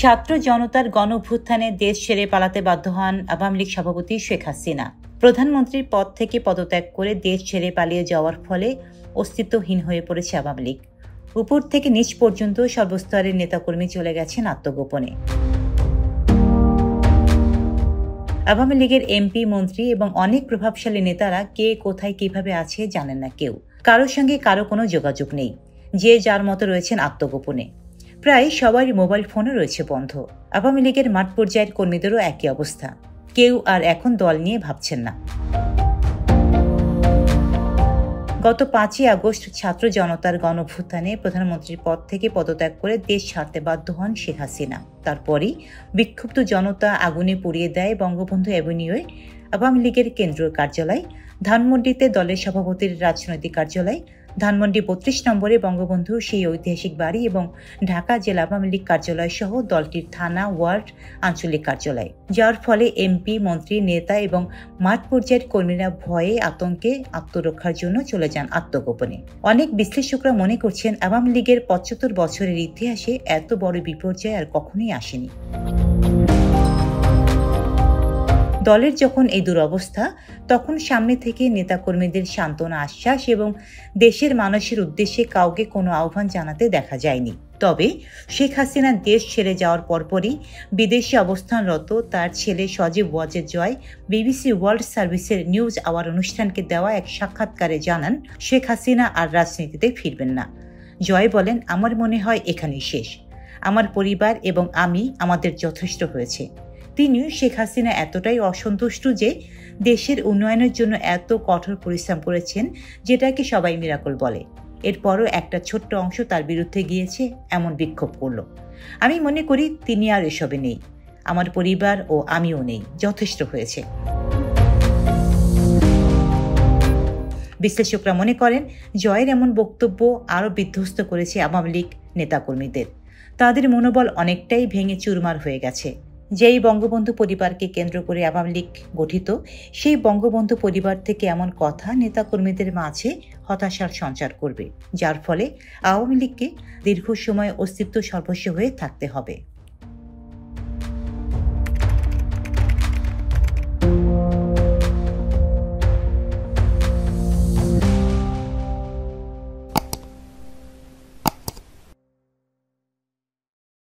ছাত্র জনতার গণঅভ্যুত্থানে দেশ ছেড়ে পালাতে বাধ্য হন আওয়ামী লীগ সভাপতি শেখ হাসিনা। প্রধানমন্ত্রীর পদ থেকে পদত্যাগ করে দেশ ছেড়ে পালিয়ে যাওয়ার ফলে অস্তিত্বহীন হয়ে পড়েছে আওয়ামী লীগ। উপর থেকে নিচ পর্যন্ত সর্বস্তরের নেতাকর্মী চলে গেছেন আত্মগোপনে। আওয়ামী লীগের এমপি, মন্ত্রী এবং অনেক প্রভাবশালী নেতারা কে কোথায় কিভাবে আছে জানেন না কেউ। কারোর সঙ্গে কারো কোনো যোগাযোগ নেই। যে যার মতো রয়েছেন আত্মগোপনে। প্রায় সবারই মোবাইল ফোনও রয়েছে বন্ধ। আওয়ামী লীগের মাঠ পর্যায়ের কর্মীদেরও একই অবস্থা। কেউ আর এখন দল নিয়ে ভাবছেন না। গত 5ই আগস্ট ছাত্র জনতার গণঅভ্যুত্থানে প্রধানমন্ত্রীর পদ থেকে পদত্যাগ করে দেশ ছাড়তে বাধ্য হন শেখ হাসিনা। তারপরই বিক্ষুব্ধ জনতা আগুনে পুড়িয়ে দেয় বঙ্গবন্ধু অ্যাভিনিউয়ে আওয়ামী লীগের কেন্দ্রীয় কার্যালয়, ধানমন্ডিতে দলের সভাপতির রাজনৈতিক কার্যালয়, ধানমন্ডি 32 নম্বরে বঙ্গবন্ধুর সেই ঐতিহাসিক বাড়ি এবং ঢাকা জেলা আওয়ামী লীগ কার্যালয় সহ দলটির থানা, ওয়ার্ড, আঞ্চলিক কার্যালয়, যার ফলে এমপি, মন্ত্রী, নেতা এবং মাঠ পর্যায়ের কর্মীরা ভয়ে আতঙ্কে আত্মরক্ষার জন্য চলে যান আত্মগোপনে। অনেক বিশ্লেষকরা মনে করছেন আওয়ামী লীগের 75 বছরের ইতিহাসে এত বড় বিপর্যয় আর কখনোই আসেনি। দলের যখন এই দুরবস্থা, তখন সামনে থেকে নেতাকর্মীদের সান্ত্বনা, আশ্বাস এবং দেশের মানুষের উদ্দেশ্যে কাউকে কোনো আহ্বান জানাতে দেখা যায়নি। তবে শেখ হাসিনা দেশ ছেড়ে যাওয়ার পরপরই বিদেশে অবস্থানরত তার ছেলে সজীব ওয়াজেদ জয় বিবিসি ওয়ার্ল্ড সার্ভিসের নিউজ আওয়ার অনুষ্ঠানকে দেওয়া এক সাক্ষাৎকারে জানান, শেখ হাসিনা আর রাজনীতিতে ফিরবেন না। জয় বলেন, আমার মনে হয় এখানেই শেষ। আমার পরিবার এবং আমাদের যথেষ্ট হয়েছে। তিনি শেখ হাসিনা এতটাই অসন্তুষ্ট যে দেশের উন্নয়নের জন্য এত কঠোর পরিশ্রম করেছেন, যেটাকে সবাই মিরাকল বলে। এরপরও একটা ছোট্ট অংশ তার বিরুদ্ধে গিয়েছে, এমন বিক্ষোভ করল। আমি মনে করি তিনি আর এসবে নেই। আমার পরিবার ও আমিও নেই, যথেষ্ট হয়েছে। বিশ্লেষকরা মনে করেন জয়ের এমন বক্তব্য আরও বিধ্বস্ত করেছে আওয়ামী লীগ নেতাকর্মীদের। তাদের মনোবল অনেকটাই ভেঙে চুরমার হয়ে গেছে। যেই বঙ্গবন্ধু পরিবারকে কেন্দ্র করে আওয়ামী লীগ গঠিত, সেই বঙ্গবন্ধু পরিবার থেকে এমন কথা নেতাকর্মীদের মাঝে হতাশার সঞ্চার করবে, যার ফলে আওয়ামী লীগকে দীর্ঘ সময় অস্তিত্ব সর্বস্ব হয়ে থাকতে হবে।